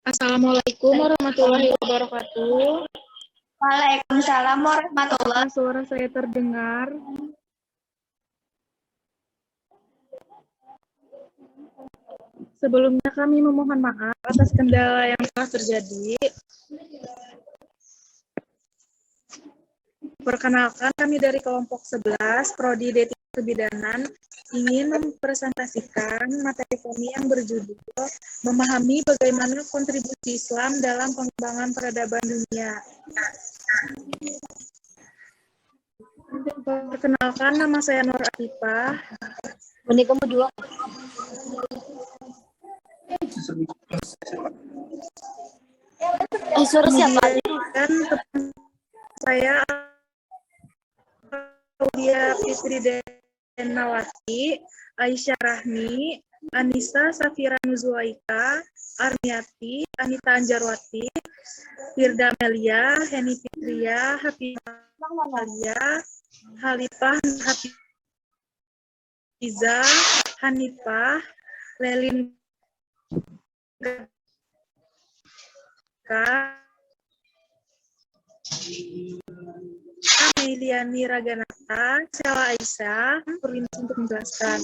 Assalamualaikum warahmatullahi wabarakatuh. Waalaikumsalam warahmatullahi Apakah suara saya terdengar? Sebelumnya kami memohon maaf atas kendala yang telah terjadi. Perkenalkan, kami dari kelompok 11, Prodi D3 Kebidanan, ingin mempresentasikan materi kami yang berjudul Memahami Bagaimana Kontribusi Islam dalam Pengembangan Peradaban Dunia. Perkenalkan, nama saya Nur Atifah. Menit kamu dua. Suara siapa? Dan teman saya Aulia Fitri Denawati, Aisyah Rahmi, Anissa Safira Nuzulaika, Arniati, Anita Anjarwati, Firda Melia, Heni Fitria, Hafifah Alia, Halifah Hafiza, Hanifah, Lelin Ameliani Raganata, Sela Aisyah, berlintas untuk menjelaskan.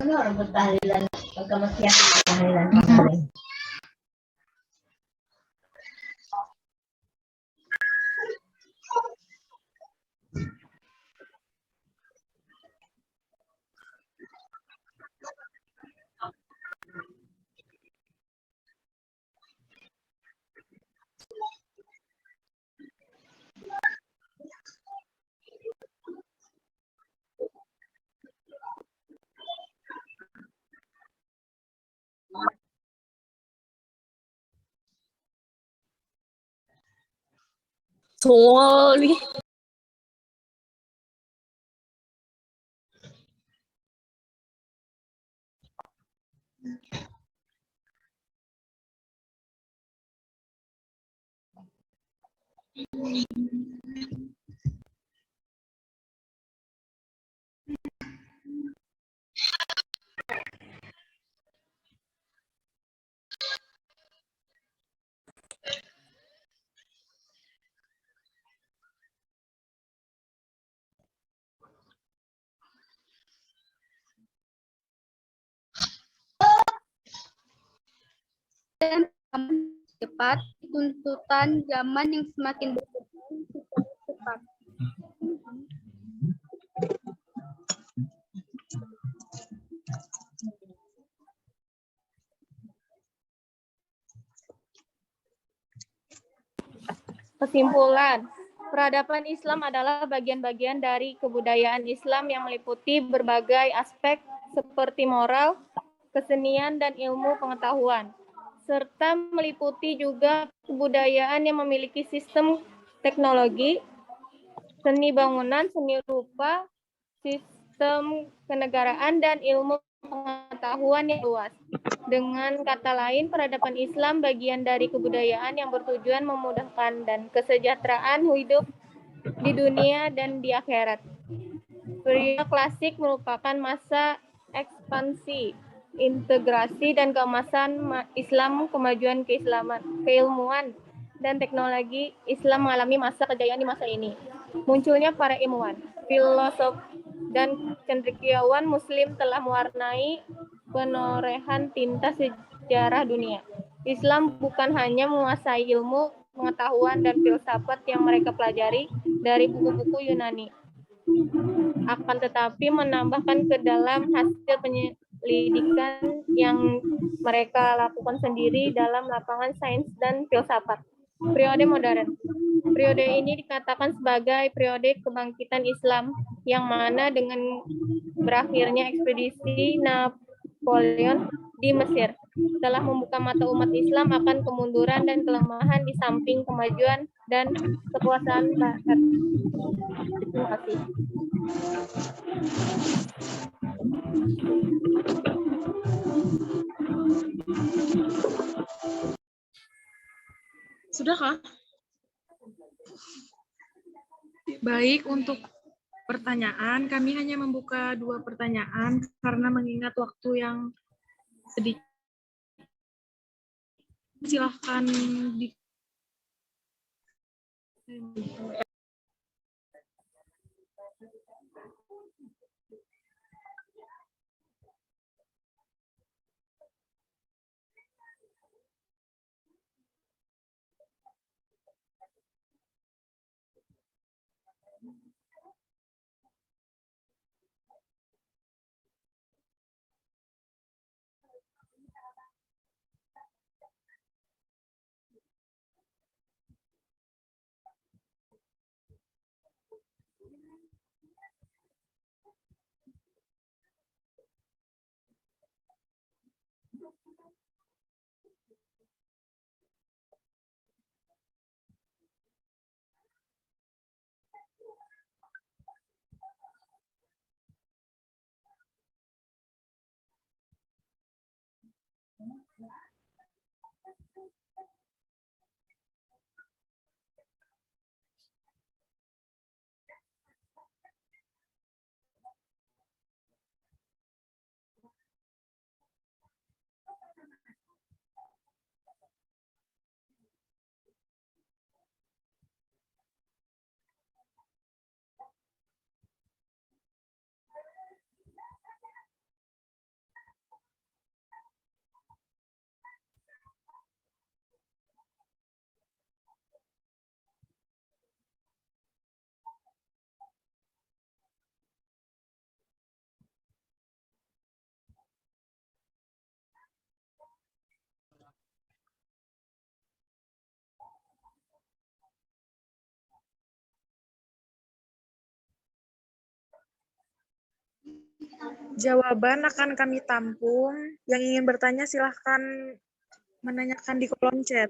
Ano orang bertahlilan pagkamasiya tahlilan kemarin. Sorry. Cepat, tuntutan zaman yang semakin berkembang secara cepat. Kesimpulan, peradaban Islam adalah bagian-bagian dari kebudayaan Islam yang meliputi berbagai aspek seperti moral, kesenian, dan ilmu pengetahuan, serta meliputi juga kebudayaan yang memiliki sistem teknologi, seni bangunan, seni rupa, sistem kenegaraan, dan ilmu pengetahuan yang luas. Dengan kata lain, peradaban Islam bagian dari kebudayaan yang bertujuan memudahkan dan kesejahteraan hidup di dunia dan di akhirat. Periode klasik merupakan masa ekspansi, integrasi, dan keemasan Islam, kemajuan keilmuan, dan teknologi. Islam mengalami masa kejayaan di masa ini. Munculnya para ilmuwan, filosof, dan cendekiawan Muslim telah mewarnai penorehan tinta sejarah dunia. Islam bukan hanya menguasai ilmu, pengetahuan, dan filsafat yang mereka pelajari dari buku-buku Yunani, akan tetapi menambahkan ke dalam hasil penyelidikan yang mereka lakukan sendiri dalam lapangan sains dan filsafat. Periode modern. Periode ini dikatakan sebagai periode kebangkitan Islam, yang mana dengan berakhirnya ekspedisi Napoleon di Mesir telah membuka mata umat Islam akan kemunduran dan kelemahan di samping kemajuan dan kekuasaan Barat. Terima kasih. Sudahkah? Baik, untuk pertanyaan. Kami hanya membuka 2 pertanyaan karena mengingat waktu yang sedikit. Silahkan di jawaban akan kami tampung. Yang ingin bertanya silahkan menanyakan di kolom chat.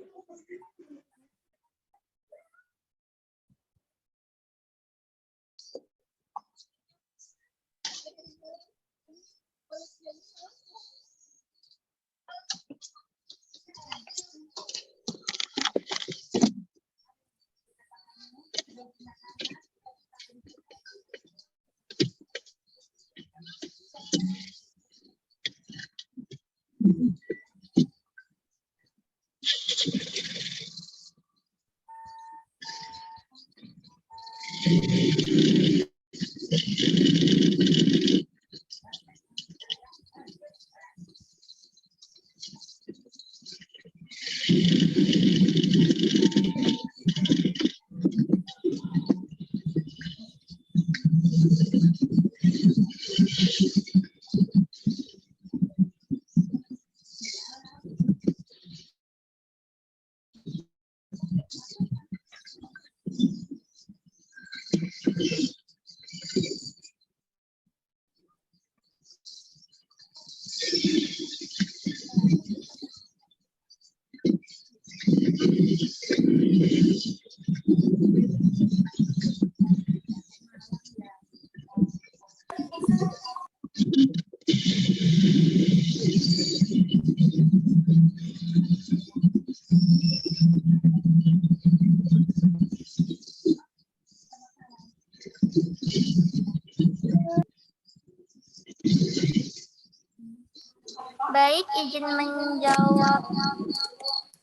Baik, izin menjawab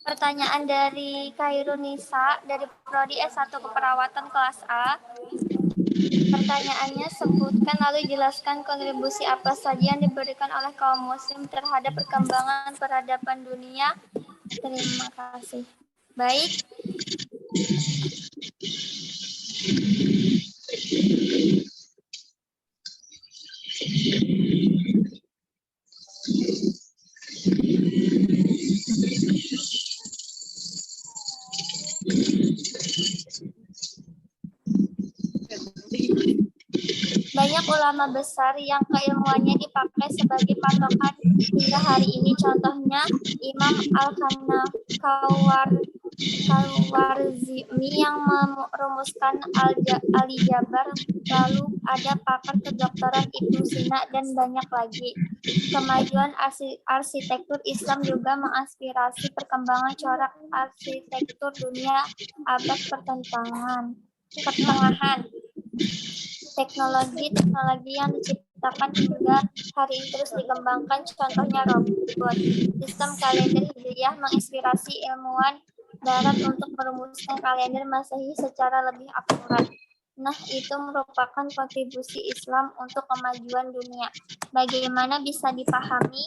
pertanyaan dari Khairunisa dari Prodi S1 Keperawatan kelas A. Pertanyaannya, sebutkan lalu jelaskan kontribusi apa saja yang diberikan oleh kaum muslim terhadap perkembangan peradaban dunia. Terima kasih. Baik. Banyak ulama besar yang keilmuannya dipakai sebagai patokan hingga hari ini. Contohnya Imam Al-Khawarizmi yang merumuskan Al-Jabar, lalu ada pakar kedokteran Ibnu Sina, dan banyak lagi. Kemajuan arsitektur Islam juga menginspirasi perkembangan corak arsitektur dunia abad pertengahan. Teknologi yang diciptakan hingga hari ini terus dikembangkan, contohnya robot. Sistem kalender Hijriyah menginspirasi ilmuwan Barat untuk merumuskan kalender Masehi secara lebih akurat. Nah, itu merupakan kontribusi Islam untuk kemajuan dunia. Bagaimana bisa dipahami?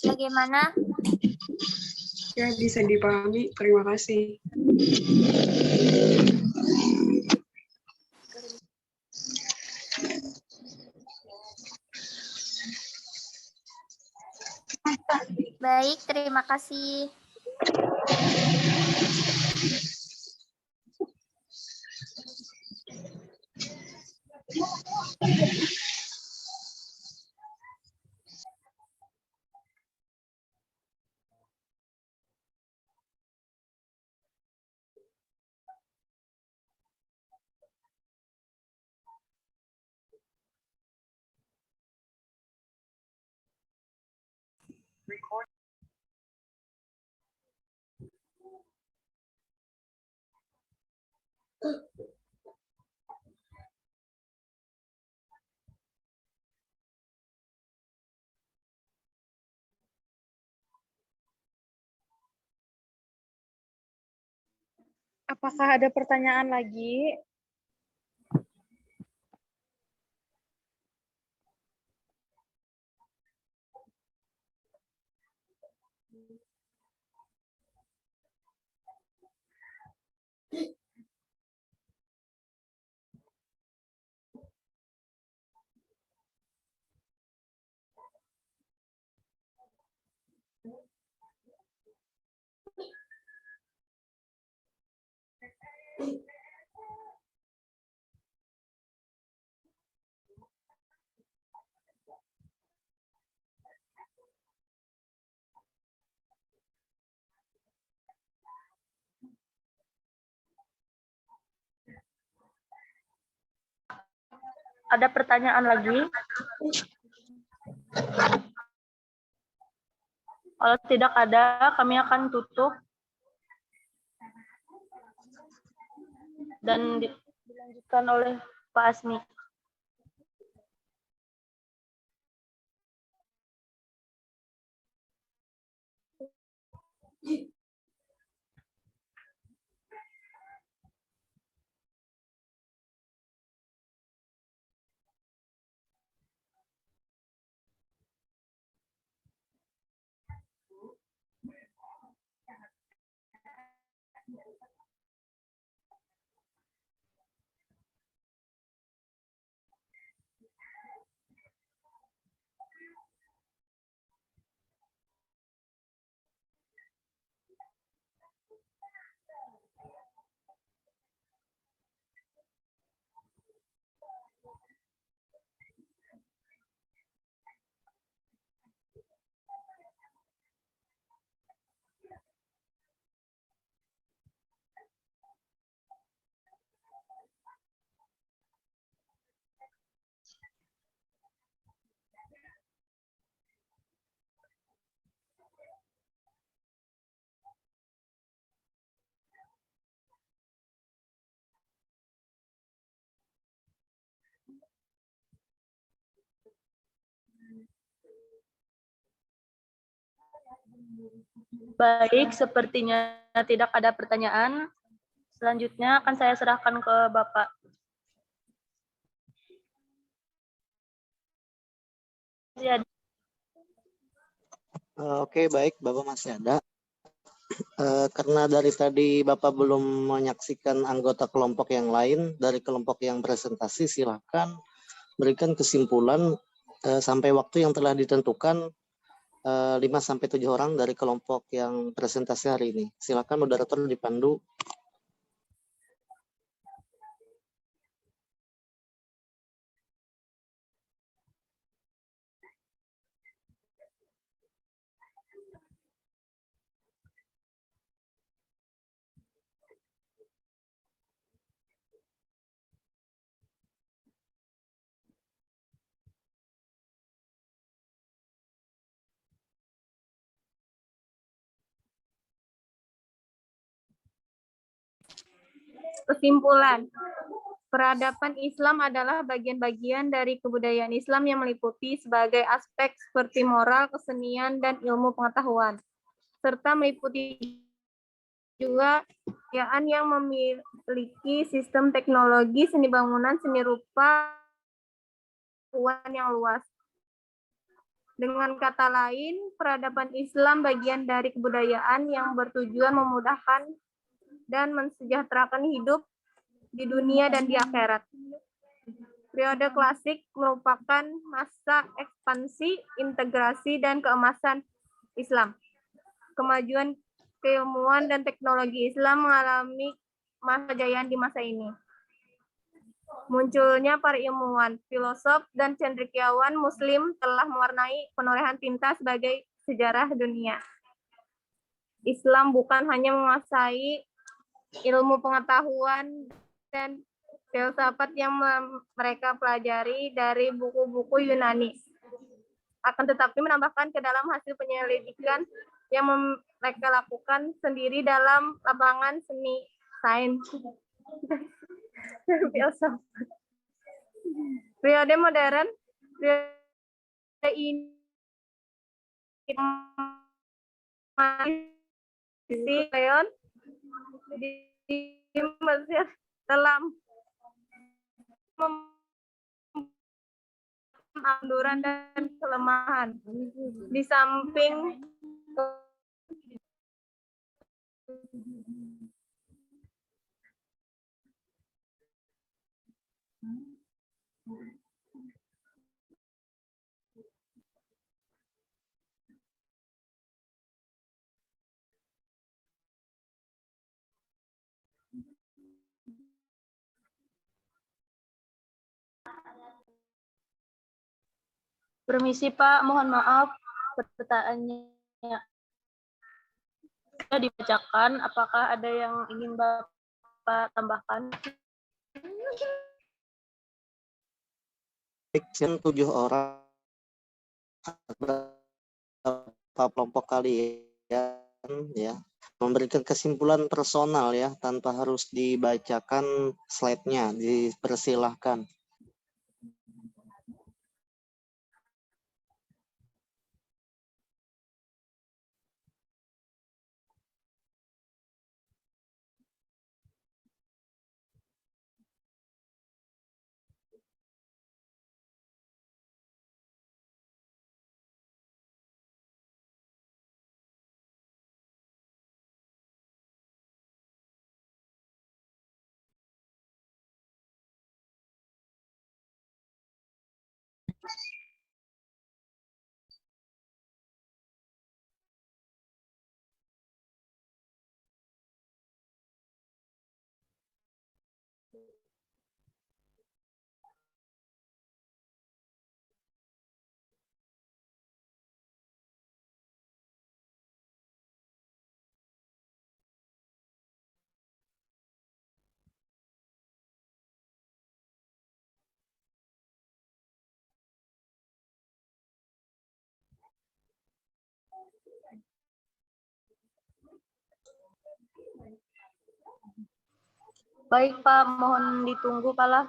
Bagaimana? Ya, bisa dipahami. Terima kasih. Baik, terima kasih. Apakah ada pertanyaan lagi? Ada pertanyaan lagi? Kalau tidak ada, kami akan tutup dan dilanjutkan oleh Pak Asmi. Baik, sepertinya tidak ada pertanyaan. Selanjutnya akan saya serahkan ke Bapak. Ya, Oke, baik, Bapak masih ada. Karena dari tadi Bapak belum menyaksikan anggota kelompok yang lain, dari kelompok yang presentasi, silakan berikan kesimpulan sampai waktu yang telah ditentukan 5-7 orang dari kelompok yang presentasi hari ini. Silakan moderator dipandu. Kesimpulan, peradaban Islam adalah bagian-bagian dari kebudayaan Islam yang meliputi sebagai aspek seperti moral, kesenian, dan ilmu pengetahuan, serta meliputi juga kebudayaan yang memiliki sistem teknologi, seni bangunan, seni rupa, yang luas. Dengan kata lain, peradaban Islam bagian dari kebudayaan yang bertujuan memudahkan dan mensejahterakan hidup di dunia dan di akhirat. Periode klasik merupakan masa ekspansi, integrasi, dan keemasan Islam. Kemajuan keilmuan dan teknologi Islam mengalami masa kejayaan di masa ini. Munculnya para ilmuwan, filosof, dan cendekiawan Muslim telah mewarnai penulisan tinta sebagai sejarah dunia. Islam bukan hanya menguasai ilmu pengetahuan dan filsafat yang mereka pelajari dari buku-buku Yunani, akan tetapi menambahkan ke dalam hasil penyelidikan yang mereka lakukan sendiri dalam lapangan seni, sains, dan filsafat. Periode modern, periode ini Leon di Mesir dalam kemunduran dan kelemahan. Di samping Permisi Pak, mohon maaf pertanyaannya sudah dibacakan. Apakah ada yang ingin Bapak tambahkan? Section 7 orang berapa kelompok kalian ya memberikan kesimpulan personal ya tanpa harus dibacakan slide-nya, dipersilahkan. Baik Pak, mohon ditunggu Pak lah.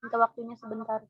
Minta waktunya sebentar.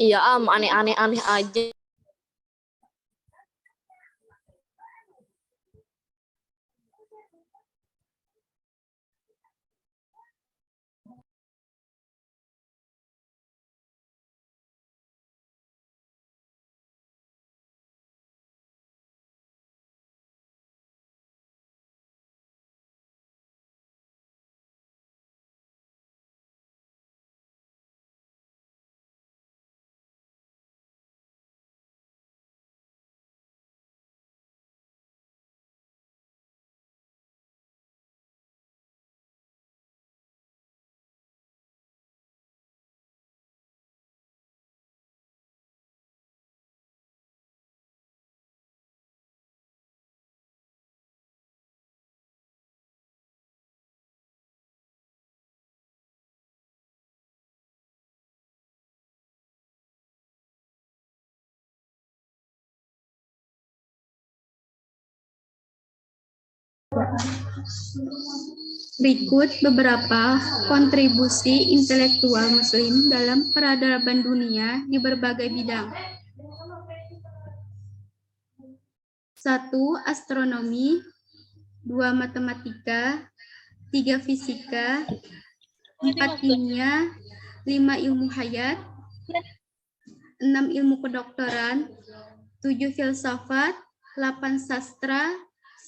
Iya, aneh-aneh aja. Berikut beberapa kontribusi intelektual Muslim dalam peradaban dunia di berbagai bidang. 1. Astronomi, 2. Matematika, 3. Fisika, 4. Kimia, 5. Ilmu hayat, 6. Ilmu kedokteran, 7. Filsafat, 8. Sastra,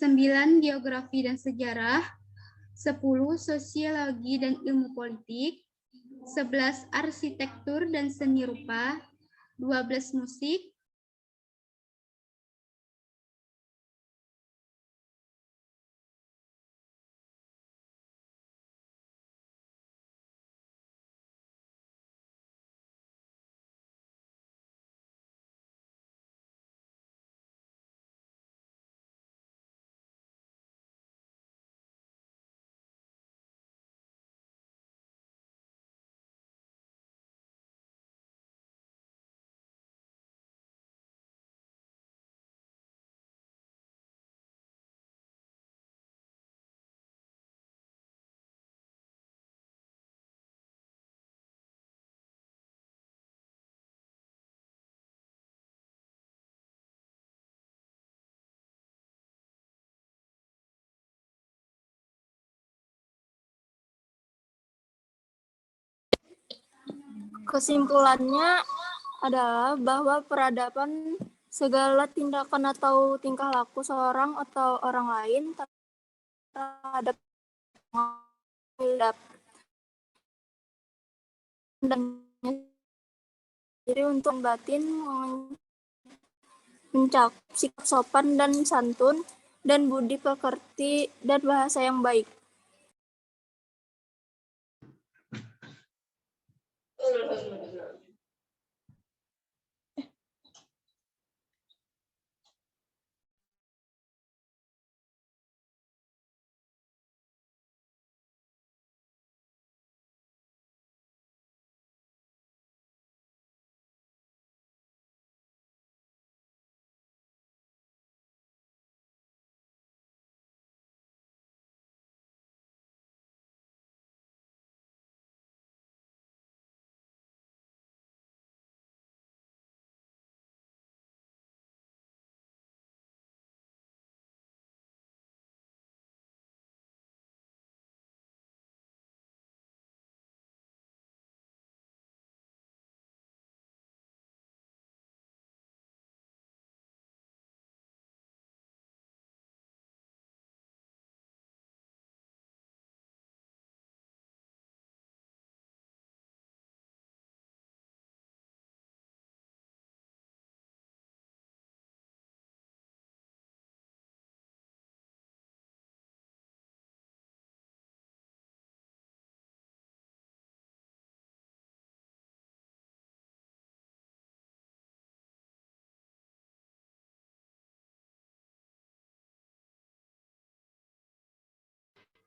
9. Geografi dan sejarah, 10. Sosiologi dan ilmu politik, 11. Arsitektur dan seni rupa, 12. Musik, Kesimpulannya adalah bahwa peradaban segala tindakan atau tingkah laku seorang atau orang lain terhadap dan diri untuk batin mencakup sikap sopan dan santun dan budi pekerti dan bahasa yang baik.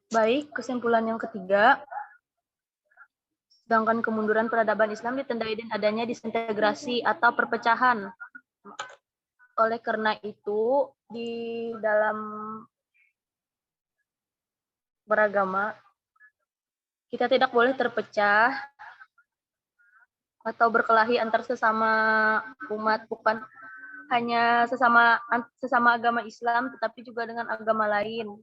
Baik, kesimpulan yang ketiga, sedangkan kemunduran peradaban Islam ditandai dengan adanya disintegrasi atau perpecahan. Oleh karena itu, di dalam beragama, kita tidak boleh terpecah atau berkelahi antar sesama umat, bukan hanya sesama agama Islam, tetapi juga dengan agama lain.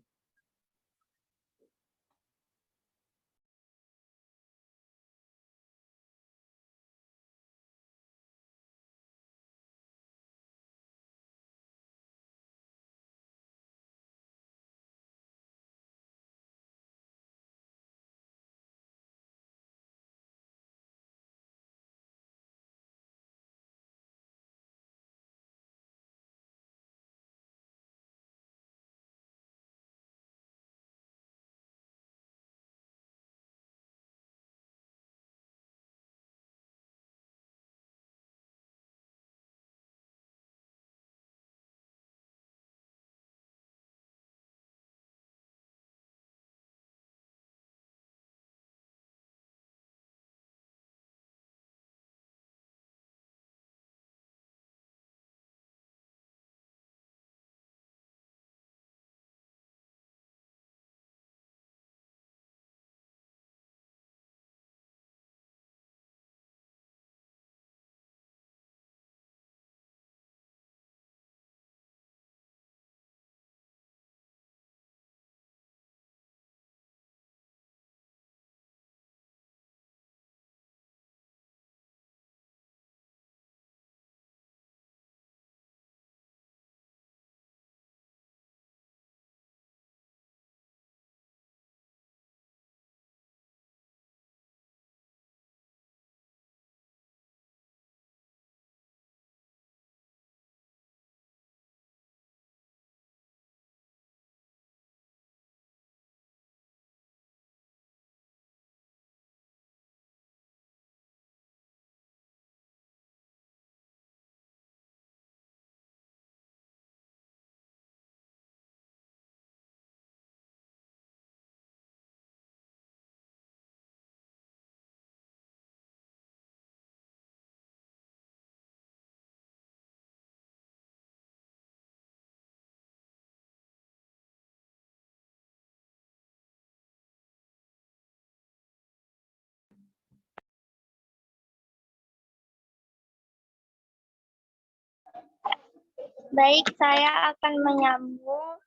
Baik, saya akan menyambung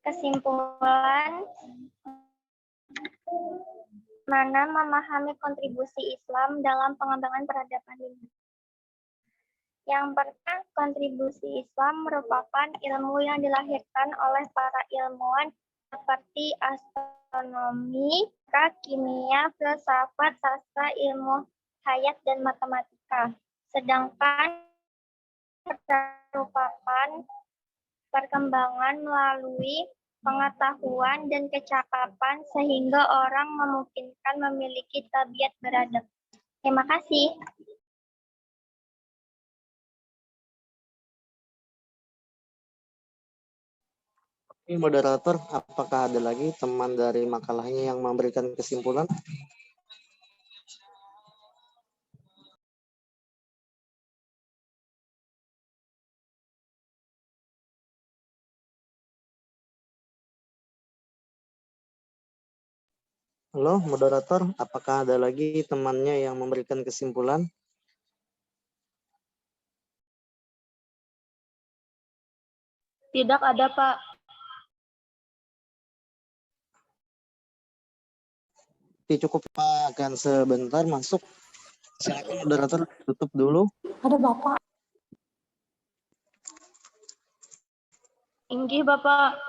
kesimpulan mana memahami kontribusi Islam dalam pengembangan peradaban dunia. Yang pertama, kontribusi Islam merupakan ilmu yang dilahirkan oleh para ilmuwan seperti astronomi, kimia, filsafat, sastra, ilmu hayat, dan matematika. Sedangkan merupakan perkembangan melalui pengetahuan dan kecakapan sehingga orang memungkinkan memiliki tabiat beradab. Terima kasih. Ini moderator, apakah ada lagi teman dari makalahnya yang memberikan kesimpulan? Halo, moderator, apakah ada lagi temannya yang memberikan kesimpulan? Tidak ada, Pak. Cukup Pak, akan sebentar masuk. Silakan moderator tutup dulu. Ada Bapak. Inggih, Bapak.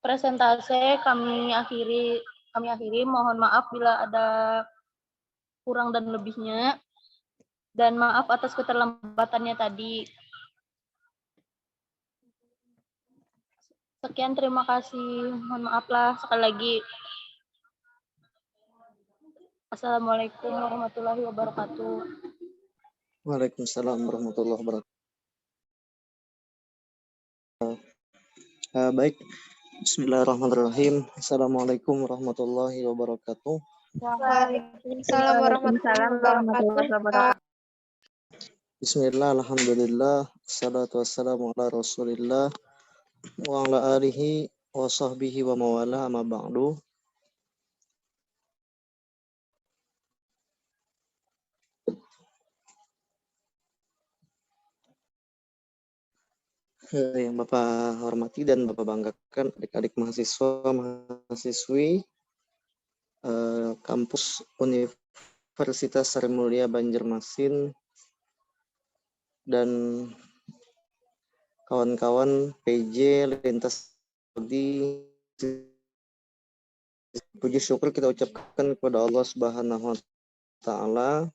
Presentase kami akhiri. Mohon maaf bila ada kurang dan lebihnya. Dan maaf atas keterlambatannya tadi. Sekian, terima kasih. Mohon maaflah sekali lagi. Assalamualaikum warahmatullahi wabarakatuh. Waalaikumsalam warahmatullahi wabarakatuh. Baik, bismillahirrahmanirrahim. Assalamualaikum warahmatullahi wabarakatuh. Waalaikumsalam warahmatullahi wabarakatuh. Bismillah, alhamdulillah, salatu wassalamu ala rasulillah wa ala alihi wa sahbihi wa mawala amma ba'du. Yang Bapak hormati dan Bapak banggakan adik-adik mahasiswa-mahasiswi kampus Universitas Sri Mulia Banjarmasin dan kawan-kawan PJ lintas di puji syukur kita ucapkan kepada Allah Subhanahu wa taala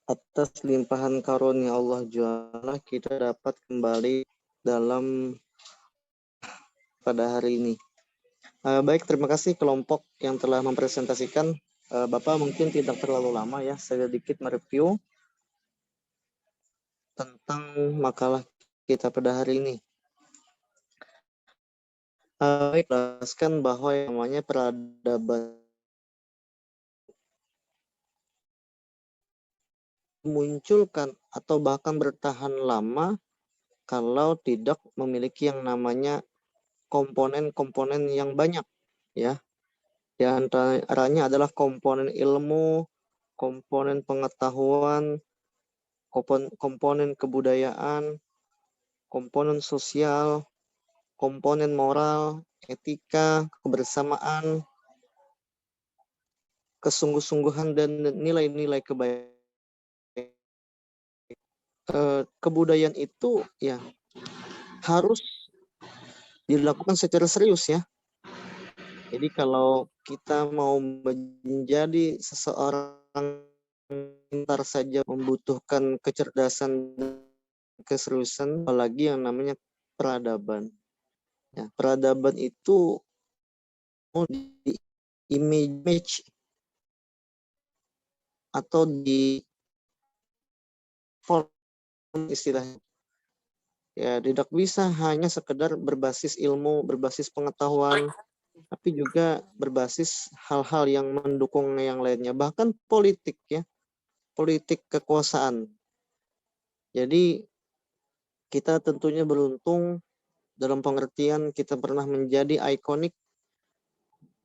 atas limpahan karunia Allah Jalla kita dapat kembali dalam pada hari ini. Baik, terima kasih kelompok yang telah mempresentasikan. Bapak mungkin tidak terlalu lama ya, sedikit mereview tentang makalah kita pada hari ini. Jelaskan bahwa yang namanya peradaban munculkan atau bahkan bertahan lama kalau tidak memiliki yang namanya komponen-komponen yang banyak, ya. Di antaranya adalah komponen ilmu, komponen pengetahuan, komponen kebudayaan, komponen sosial, komponen moral, etika, kebersamaan, kesungguh-sungguhan, dan nilai-nilai kebaikan. Kebudayaan itu ya harus dilakukan secara serius ya. Jadi kalau kita mau menjadi seseorang pintar saja membutuhkan kecerdasan dan keseriusan, apalagi yang namanya peradaban. Ya, peradaban itu di image atau di form istilahnya. Ya, tidak bisa hanya sekedar berbasis ilmu, berbasis pengetahuan, tapi juga berbasis hal-hal yang mendukung yang lainnya, bahkan politik ya, politik kekuasaan. Jadi kita tentunya beruntung dalam pengertian kita pernah menjadi ikonik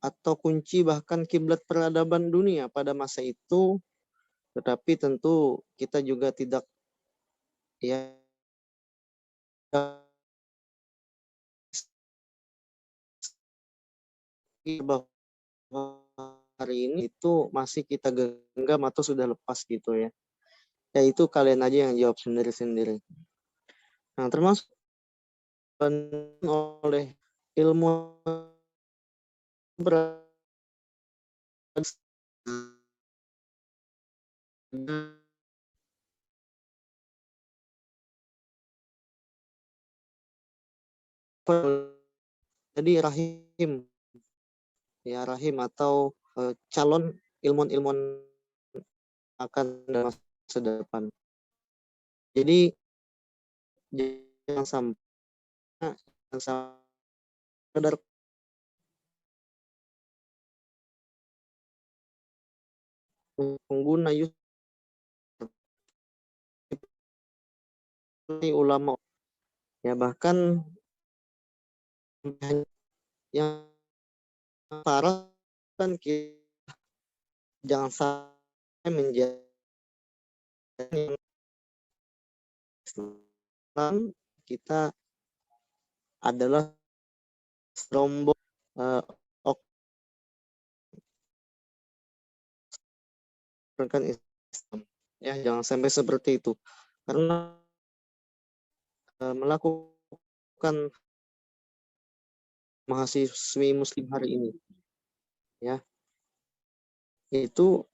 atau kunci bahkan kiblat peradaban dunia pada masa itu, tetapi tentu kita juga tidak ya bahwa hari ini itu masih kita genggam atau sudah lepas gitu ya. Ya itu kalian aja yang jawab sendiri-sendiri. Nah, termasuk oleh ilmu jadi rahim ya, rahim atau calon ilmuwan-ilmuwan akan masa depan. Jadi jangan sampai sekedar pengguna ulama ya, bahkan yang parah kan kita jangan sampai menjadi Islam kita adalah rombong kan Islam ya, jangan sampai seperti itu karena melakukan mahasiswi muslim hari ini ya, itu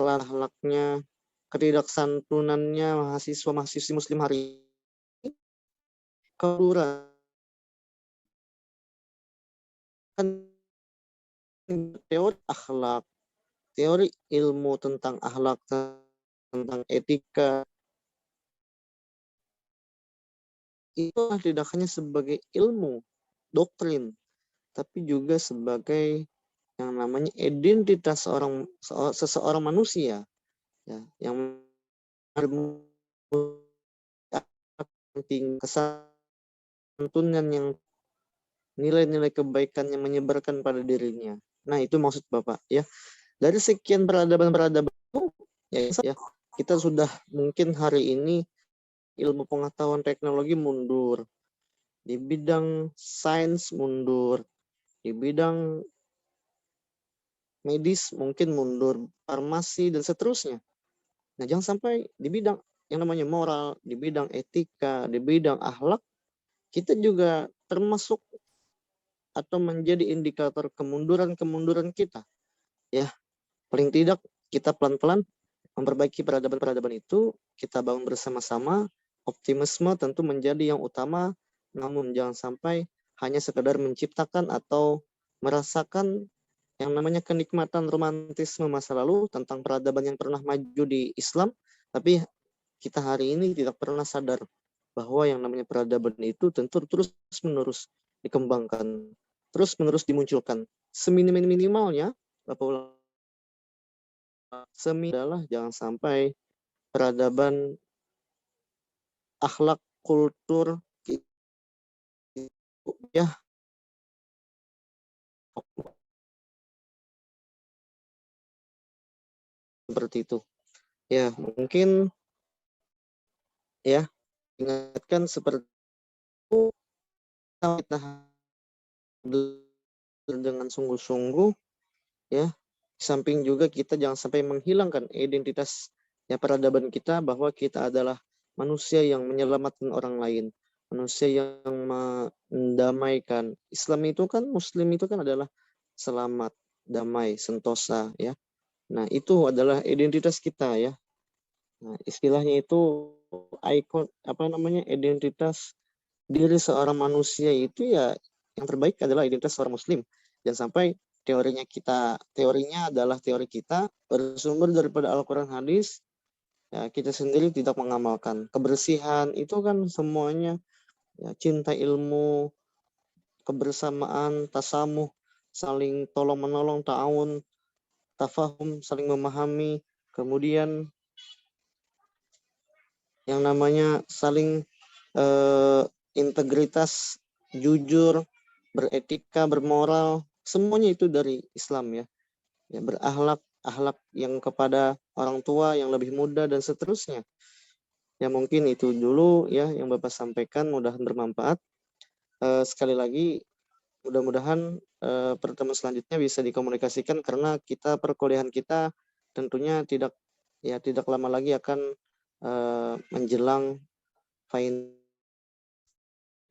akhlaknya, ketidaksantunannya mahasiswa-mahasiswi muslim hari ini, keluran kan teori akhlak, teori ilmu tentang akhlak, tentang etika, itu tidak hanya sebagai ilmu doktrin, tapi juga sebagai yang namanya identitas seseorang manusia ya, yang penting kesantunan yang nilai-nilai kebaikan yang menyebarkan pada dirinya. Nah, itu maksud Bapak ya. Dari sekian peradaban-peradaban ya, kita sudah mungkin hari ini ilmu pengetahuan teknologi mundur, di bidang sains mundur, di bidang medis mungkin mundur, farmasi dan seterusnya. Nah, jangan sampai di bidang yang namanya moral, di bidang etika, di bidang akhlak kita juga termasuk atau menjadi indikator kemunduran kita. Ya, paling tidak kita pelan-pelan memperbaiki peradaban-peradaban itu, kita bangun bersama-sama. Optimisme tentu menjadi yang utama, namun jangan sampai hanya sekedar menciptakan atau merasakan yang namanya kenikmatan romantisme masa lalu tentang peradaban yang pernah maju di Islam, tapi kita hari ini tidak pernah sadar bahwa yang namanya peradaban itu tentu terus-menerus dikembangkan, terus-menerus dimunculkan. Seminimal-minimalnya, Bapak adalah jangan sampai peradaban, akhlak, kultur ya seperti itu. Ya, mungkin ya ingatkan seperti itu, kita dengan sungguh-sungguh ya. Samping juga kita jangan sampai menghilangkan identitas ya peradaban kita, bahwa kita adalah manusia yang menyelamatkan orang lain, manusia yang mendamaikan. Islam itu kan, Muslim itu kan adalah selamat, damai, sentosa ya. Nah, itu adalah identitas kita ya. Nah, istilahnya itu ikon identitas diri seorang manusia itu ya, yang terbaik adalah identitas seorang Muslim. Jangan sampai teorinya adalah teori kita bersumber daripada Al-Quran, hadis ya, kita sendiri tidak mengamalkan. Kebersihan itu kan semuanya ya, cinta ilmu, kebersamaan, tasamuh, saling tolong menolong, ta'awun, tafahum, saling memahami, kemudian yang namanya saling integritas, jujur, beretika, bermoral, semuanya itu dari Islam ya. Ya, berakhlak, akhlak yang kepada orang tua yang lebih muda dan seterusnya. Ya mungkin itu dulu ya yang Bapak sampaikan, mudah bermanfaat. Sekali lagi mudah-mudahan pertemuan selanjutnya bisa dikomunikasikan karena kita perkuliahan kita tentunya tidak lama lagi akan menjelang final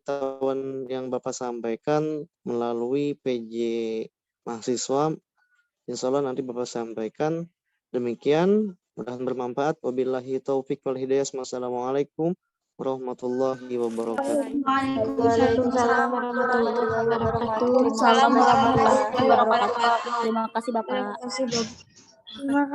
tahun yang Bapak sampaikan melalui PJ mahasiswa. Insya Allah nanti Bapak sampaikan. Demikian, mudah-mudahan bermanfaat. Wabillahi taufiq wal hidayah. Wassalamualaikum warahmatullahi wabarakatuh. Waalaikumsalam warahmatullahi wabarakatuh. Salam warahmatullahi wabarakatuh. Terima kasih Bapak. Terima kasih.